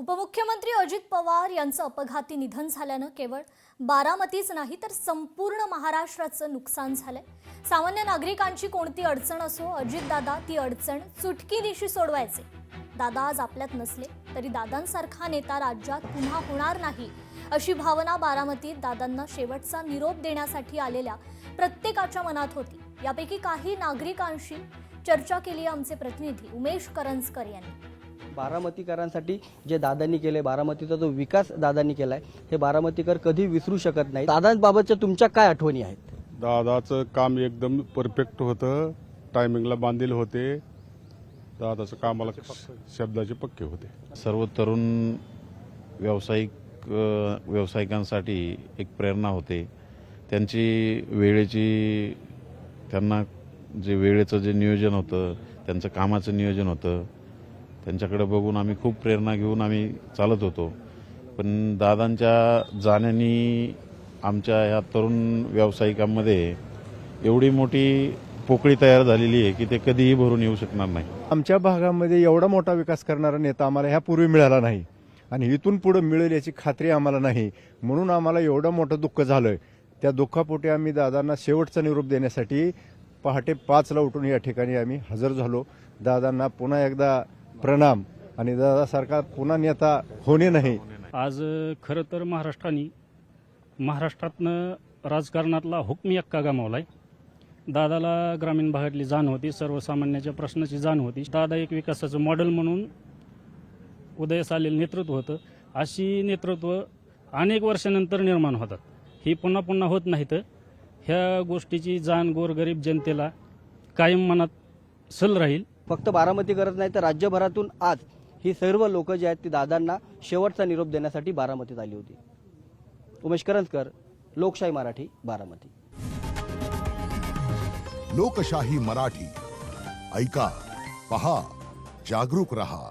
उपमुख्यमंत्री अजित पवार यांचं अपघाती निधन झाल्यानं केवळ बारामतीच नाही तर संपूर्ण महाराष्ट्राचं नुकसान झालंय। सामान्य नागरिकांची कोणती अडचण असो, अजितदादा ती अडचण चुटकीनिशी सोडवायचे। दादा आज आपल्यात नसले तरी दादांसारखा नेता राज्यात पुन्हा होणार नाही अशी भावना बारामतीत दादांना शेवटचा निरोप देण्यासाठी आलेल्या प्रत्येकाच्या मनात होती। यापैकी काही नागरिकांशी चर्चा केली आमचे प्रतिनिधी उमेश करंजकर यांनी। बारामतीकरांसाठी जे दादांनी केले, बारामतीचा जो विकास दादांनी केलाय हे बारामतीकर कधी विसरू शकत नाही। दादांबाबतच्या तुमच्या काय आठवणी आहेत? दादाचं काम एकदम परफेक्ट होतं, टायमिंगला बांधील होते, दादाचं कामाला शब्दाचे पक्के होते। सर्व तरुण व्यावसायिकांसाठी एक प्रेरणा होते। त्यांची त्यांना जे वेळेचं जे नियोजन होतं, त्यांचं कामाचं नियोजन होतं, त्यांच्याकडे बघून आम्ही खूप प्रेरणा घेऊन आम्ही चालत होतो। पण दादांच्या जाण्याने आमच्या या तरुण व्यावसायिकांमध्ये एवढी मोठी पोकळी तयार झालेली आहे की ते कधीही भरून येऊ शकणार नाही। आमच्या भागामध्ये एवढा मोठा विकास करणारा नेता आम्हाला ह्यापूर्वी मिळाला नाही आणि इथून पुढे मिळेल याची खात्री आम्हाला नाही, म्हणून आम्हाला एवढं मोठं दुःख झालंय। त्या दुःखापोटी आम्ही दादांना शेवटचा निरोप देण्यासाठी पहाटे 5ला उठून या ठिकाणी आम्ही हजर झालो। दादांना पुन्हा एकदा प्रणाम आणि दादासारखा पुन्हा नेता होणे नाही। आज खरं तर महाराष्ट्रातनं राजकारणातला हुकमी एक्का गमावलाय। दादाला ग्रामीण भागातली जाण होती, सर्वसामान्याच्या प्रश्नाची जाण होती। दादा एक विकासाचं मॉडेल म्हणून उदयास आलेलं नेतृत्व होतं। अशी नेतृत्व अनेक वर्षानंतर निर्माण होतात, ही पुन्हा पुन्हा होत नाहीत। ह्या गोष्टीची जाण गोरगरीब जनतेला कायम मनात सल राहील। फक्त बारामतीकरच नाही तर राज्यभरातून आज ही सर्व लोक जे आहेत ती दादांना शेवटचा निरोप देण्यासाठी बारामतीत आली होती। उमेश करंजकर, लोकशाही मराठी, बारामती। लोकशाही मराठी, ऐका, पहा, जागरूक रहा।